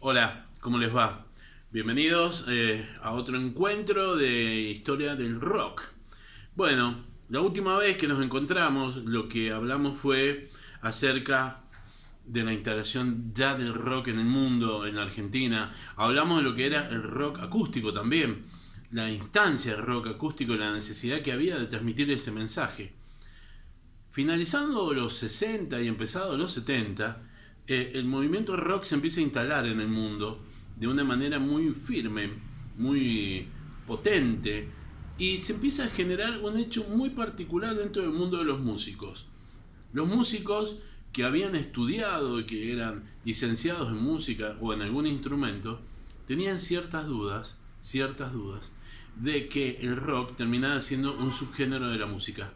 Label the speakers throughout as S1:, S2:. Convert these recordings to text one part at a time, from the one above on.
S1: Hola, ¿cómo les va? Bienvenidos a otro encuentro de historia del rock. Bueno, la última vez que nos encontramos, lo que hablamos fue acerca de la instalación ya del rock en el mundo, en la Argentina. Hablamos de lo que era el rock acústico también, la instancia del rock acústico y la necesidad que había de transmitir ese mensaje. Finalizando los 60 y empezado los 70, el movimiento rock se empieza a instalar en el mundo de una manera muy firme, muy potente, y se empieza a generar un hecho muy particular dentro del mundo de los músicos. Los músicos que habían estudiado y que eran licenciados en música o en algún instrumento, tenían ciertas dudas de que el rock terminaba siendo un subgénero de la música.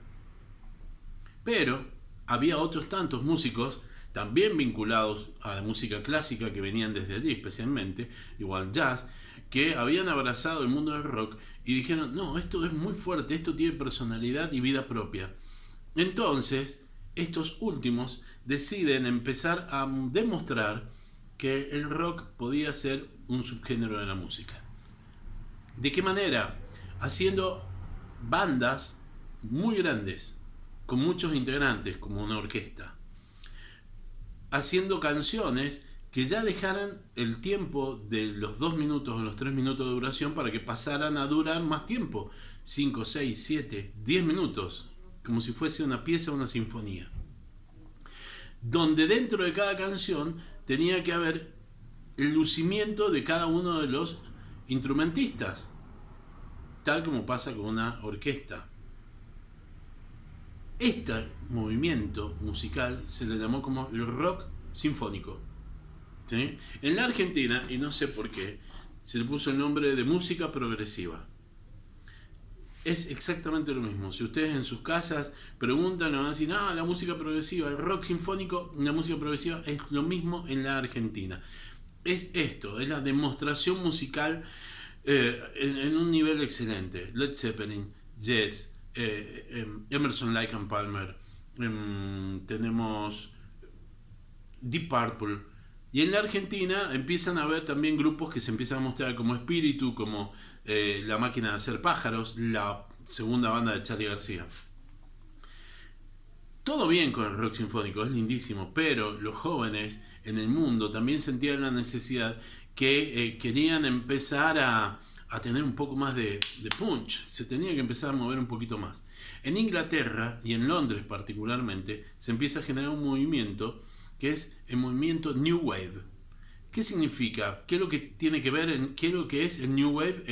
S1: Pero había otros tantos músicos también vinculados a la música clásica que venían desde allí especialmente, igual jazz, que habían abrazado el mundo del rock y dijeron, no, esto es muy fuerte, esto tiene personalidad y vida propia. Entonces, estos últimos deciden empezar a demostrar que el rock podía ser un subgénero de la música. ¿De qué manera? Haciendo bandas muy grandes, con muchos integrantes, como una orquesta, haciendo canciones que ya dejaran el tiempo de los 2 minutos o los 3 minutos de duración para que pasaran a durar más tiempo, 5, 6, 7, 10 minutos, como si fuese una pieza o una sinfonía, donde dentro de cada canción tenía que haber el lucimiento de cada uno de los instrumentistas, tal como pasa con una orquesta. Este movimiento musical se le llamó como el rock sinfónico. ¿Sí? En la Argentina, y no sé por qué, se le puso el nombre de música progresiva. Es exactamente lo mismo. Si ustedes en sus casas preguntan, le van a decir, la música progresiva, el rock sinfónico, la música progresiva es lo mismo en la Argentina. Es esto, es la demostración musical en un nivel excelente. Led Zeppelin, Yes, Emerson, Lake and Palmer, tenemos Deep Purple, y en la Argentina empiezan a haber también grupos que se empiezan a mostrar como Espíritu, como La Máquina de Hacer Pájaros, la segunda banda de Charly García. Todo bien con el rock sinfónico, es lindísimo, pero los jóvenes en el mundo también sentían la necesidad que querían empezar a tener un poco más de punch, se tenía que empezar a mover un poquito más. En Inglaterra y en Londres particularmente se empieza a generar un movimiento que es el movimiento New Wave. ¿Qué significa? ¿Qué es lo que tiene que ver? ¿Qué es lo que es el New Wave?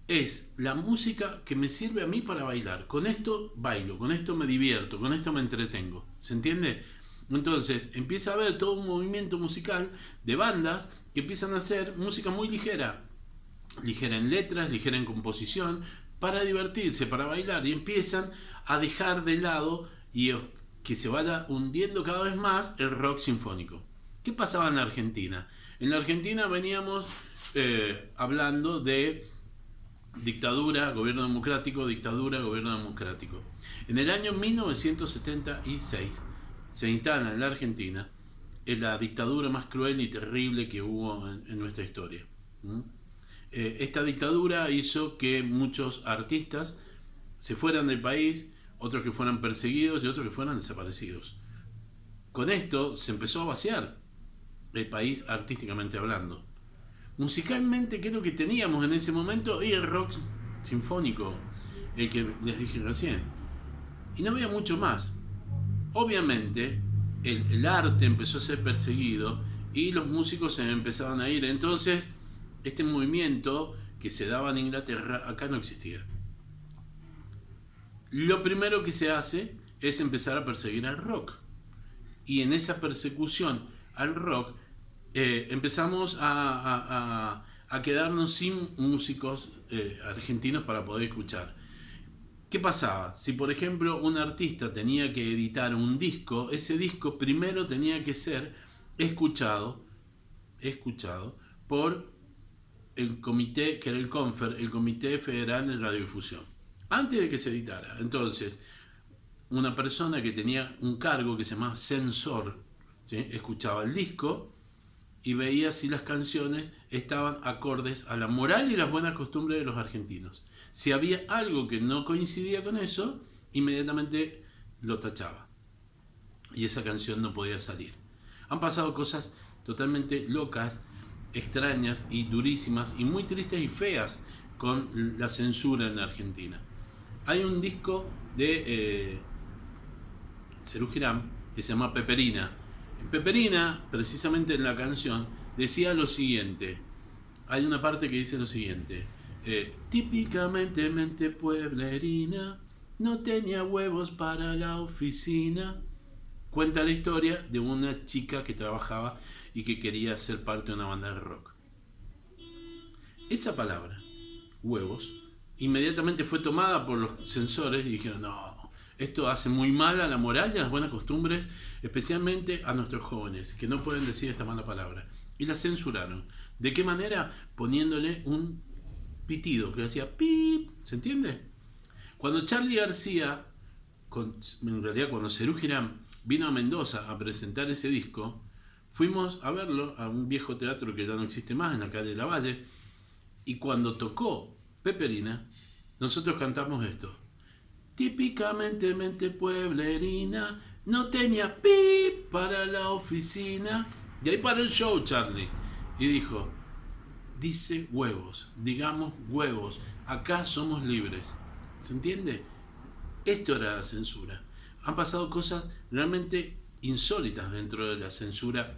S1: Es la música que me sirve a mí para bailar. Con esto bailo, con esto me divierto, con esto me entretengo. ¿Se entiende? Entonces empieza a haber todo un movimiento musical de bandas que empiezan a hacer música muy ligera. Ligera en letras, ligera en composición, para divertirse, para bailar. Y empiezan a dejar de lado y que se vaya hundiendo cada vez más el rock sinfónico. ¿Qué pasaba en la Argentina? En la Argentina veníamos hablando de dictadura, gobierno democrático, dictadura, gobierno democrático. En el año 1976 se instala en la Argentina la dictadura más cruel y terrible que hubo en nuestra historia. Esta dictadura hizo que muchos artistas se fueran del país, otros que fueran perseguidos y otros que fueran desaparecidos. Con esto se empezó a vaciar el país artísticamente hablando. Musicalmente, ¿qué es lo que teníamos en ese momento? Y el rock sinfónico, el que les dije recién. Y no había mucho más. Obviamente, el arte empezó a ser perseguido y los músicos se empezaban a ir. Entonces, este movimiento que se daba en Inglaterra acá no existía. Lo primero que se hace es empezar a perseguir al rock. Y en esa persecución al rock empezamos a quedarnos sin músicos argentinos para poder escuchar. ¿Qué pasaba? Si por ejemplo un artista tenía que editar un disco, ese disco primero tenía que ser escuchado por el comité, que era el CONFER, el Comité Federal de Radiodifusión, antes de que se editara. Entonces, una persona que tenía un cargo que se llamaba censor, ¿sí?, escuchaba el disco y veía si las canciones estaban acordes a la moral y las buenas costumbres de los argentinos. Si había algo que no coincidía con eso, inmediatamente lo tachaba. Y esa canción no podía salir. Han pasado cosas totalmente locas, extrañas y durísimas y muy tristes y feas con la censura en Argentina. Hay un disco de Serú Girán que se llama Peperina. En Peperina, precisamente en la canción, decía lo siguiente. Hay una parte que dice lo siguiente. Típicamente mente pueblerina, no tenía huevos para la oficina. Cuenta la historia de una chica que trabajaba y que quería ser parte de una banda de rock. Esa palabra, huevos, inmediatamente fue tomada por los censores y dijeron, no, esto hace muy mal a la moral y a las buenas costumbres, especialmente a nuestros jóvenes, que no pueden decir esta mala palabra. Y la censuraron. ¿De qué manera? Poniéndole un pitido que hacía pip, ¿se entiende? Cuando Charly García, en realidad cuando Serú Girán vino a Mendoza a presentar ese disco, fuimos a verlo a un viejo teatro que ya no existe más en la calle de la Valle, y cuando tocó Peperina, nosotros cantamos esto. Típicamente mente pueblerina, no tenía pip para la oficina. Y ahí paró el show Charly y dijo, dice huevos, digamos huevos, acá somos libres. ¿Se entiende? Esto era la censura. Han pasado cosas realmente insólitas dentro de la censura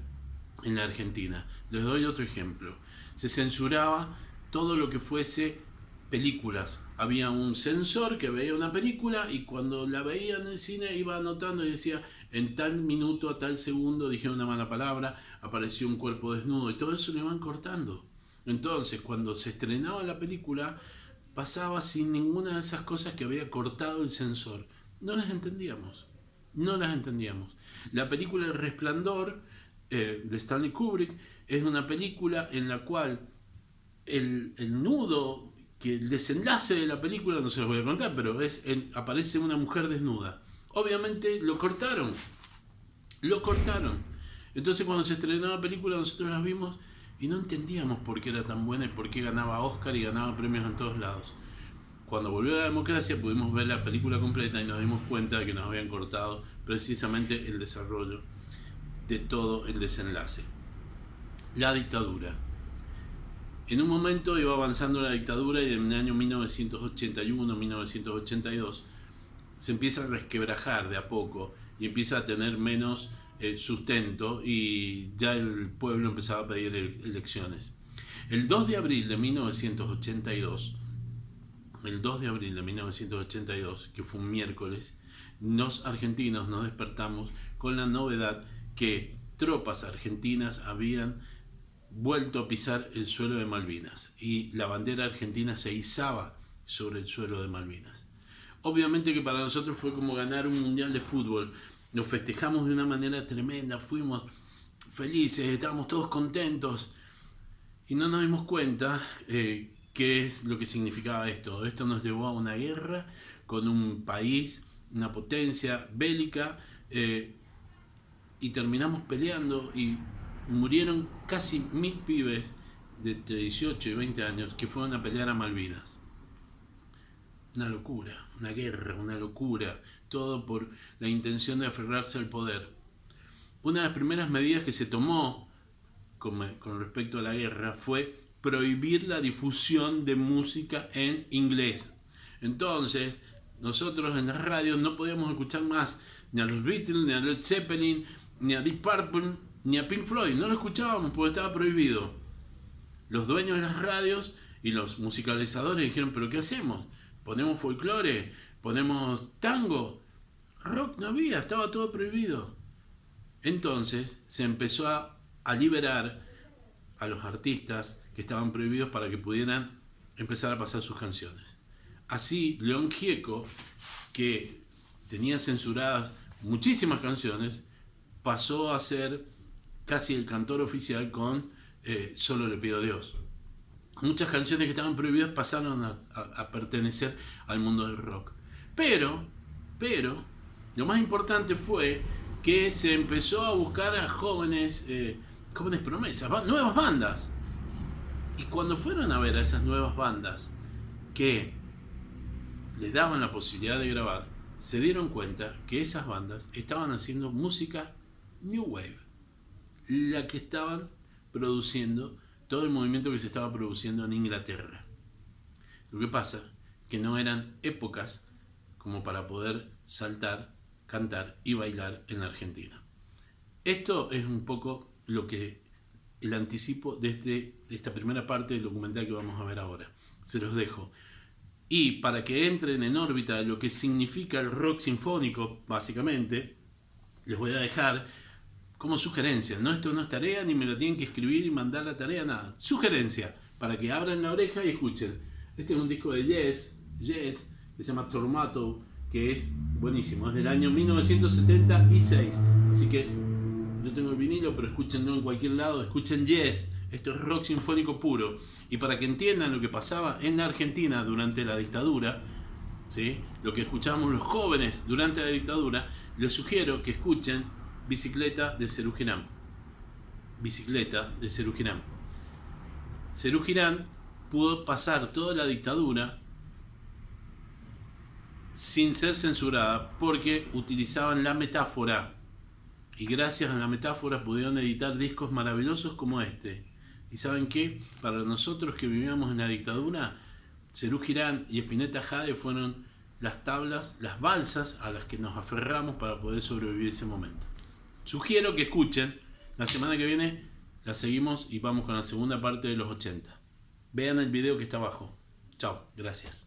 S1: en la Argentina. Les doy otro ejemplo. Se censuraba todo lo que fuese películas. Había un censor que veía una película y cuando la veía en el cine iba anotando y decía, en tal minuto, a tal segundo dijeron una mala palabra, apareció un cuerpo desnudo y todo eso lo iban cortando. Entonces, cuando se estrenaba la película, pasaba sin ninguna de esas cosas que había cortado el censor. No las entendíamos. No las entendíamos. La película El Resplandor de Stanley Kubrick es una película en la cual el nudo, que el desenlace de la película, no se los voy a contar, pero aparece una mujer desnuda. Obviamente lo cortaron. Lo cortaron. Entonces cuando se estrenó la película nosotros la vimos y no entendíamos por qué era tan buena y por qué ganaba Oscar y ganaba premios en todos lados. Cuando volvió la democracia pudimos ver la película completa y nos dimos cuenta de que nos habían cortado precisamente el desarrollo de todo el desenlace. La dictadura. En un momento iba avanzando la dictadura y en el año 1981-1982 se empieza a resquebrajar de a poco y empieza a tener menos sustento y ya el pueblo empezaba a pedir elecciones. El 2 de abril de 1982, que fue un miércoles, los argentinos nos despertamos con la novedad que tropas argentinas habían vuelto a pisar el suelo de Malvinas y la bandera argentina se izaba sobre el suelo de Malvinas. Obviamente que para nosotros fue como ganar un mundial de fútbol. Lo festejamos de una manera tremenda, fuimos felices, estábamos todos contentos y no nos dimos cuenta qué es lo que significaba esto. Esto nos llevó a una guerra con un país, una potencia bélica, y terminamos peleando y murieron casi 1000 pibes de entre 18 y 20 años que fueron a pelear a Malvinas. Una locura, una guerra, una locura, todo por la intención de aferrarse al poder. Una de las primeras medidas que se tomó con respecto a la guerra fue prohibir la difusión de música en inglés. Entonces, nosotros en las radios no podíamos escuchar más ni a los Beatles, ni a Led Zeppelin, ni a Deep Purple, ni a Pink Floyd. No lo escuchábamos porque estaba prohibido. Los dueños de las radios y los musicalizadores dijeron, ¿pero qué hacemos? ¿Ponemos folclore? ¿Ponemos tango? Rock no había, estaba todo prohibido. Entonces se empezó a liberar a los artistas que estaban prohibidos para que pudieran empezar a pasar sus canciones. Así, León Gieco, que tenía censuradas muchísimas canciones, pasó a ser casi el cantor oficial con Solo le pido a Dios. Muchas canciones que estaban prohibidas pasaron a pertenecer al mundo del rock. Pero, lo más importante fue que se empezó a buscar a jóvenes jóvenes promesas, nuevas bandas. Y cuando fueron a ver a esas nuevas bandas que les daban la posibilidad de grabar, se dieron cuenta que esas bandas estaban haciendo música New Wave, la que estaban produciendo, todo el movimiento que se estaba produciendo en Inglaterra. Lo que pasa que no eran épocas como para poder saltar, cantar y bailar en la Argentina. Esto es un poco lo que el anticipo de esta primera parte del documental que vamos a ver ahora. Se los dejo. Y para que entren en órbita de lo que significa el rock sinfónico, básicamente, les voy a dejar como sugerencia. No, esto no es tarea, ni me lo tienen que escribir y mandar la tarea, nada. Sugerencia, para que abran la oreja y escuchen. Este es un disco de Yes, que se llama Tormato, que es buenísimo, es del año 1976. Así que yo tengo el vinilo, pero escúchenlo en cualquier lado, escuchen Yes. Esto es rock sinfónico puro. Y para que entiendan lo que pasaba en la Argentina durante la dictadura, ¿sí?, lo que escuchábamos los jóvenes durante la dictadura, les sugiero que escuchen Bicicleta de Serú Girán. Bicicleta de Serú Girán. Serú Girán pudo pasar toda la dictadura sin ser censurada porque utilizaban la metáfora. Y gracias a la metáfora pudieron editar discos maravillosos como este. ¿Y saben qué? Para nosotros que vivíamos en la dictadura, Serú Girán y Spinetta Jade fueron las tablas, las balsas a las que nos aferramos para poder sobrevivir ese momento. Sugiero que escuchen. La semana que viene la seguimos y vamos con la segunda parte de los 80. Vean el video que está abajo. Chao, gracias.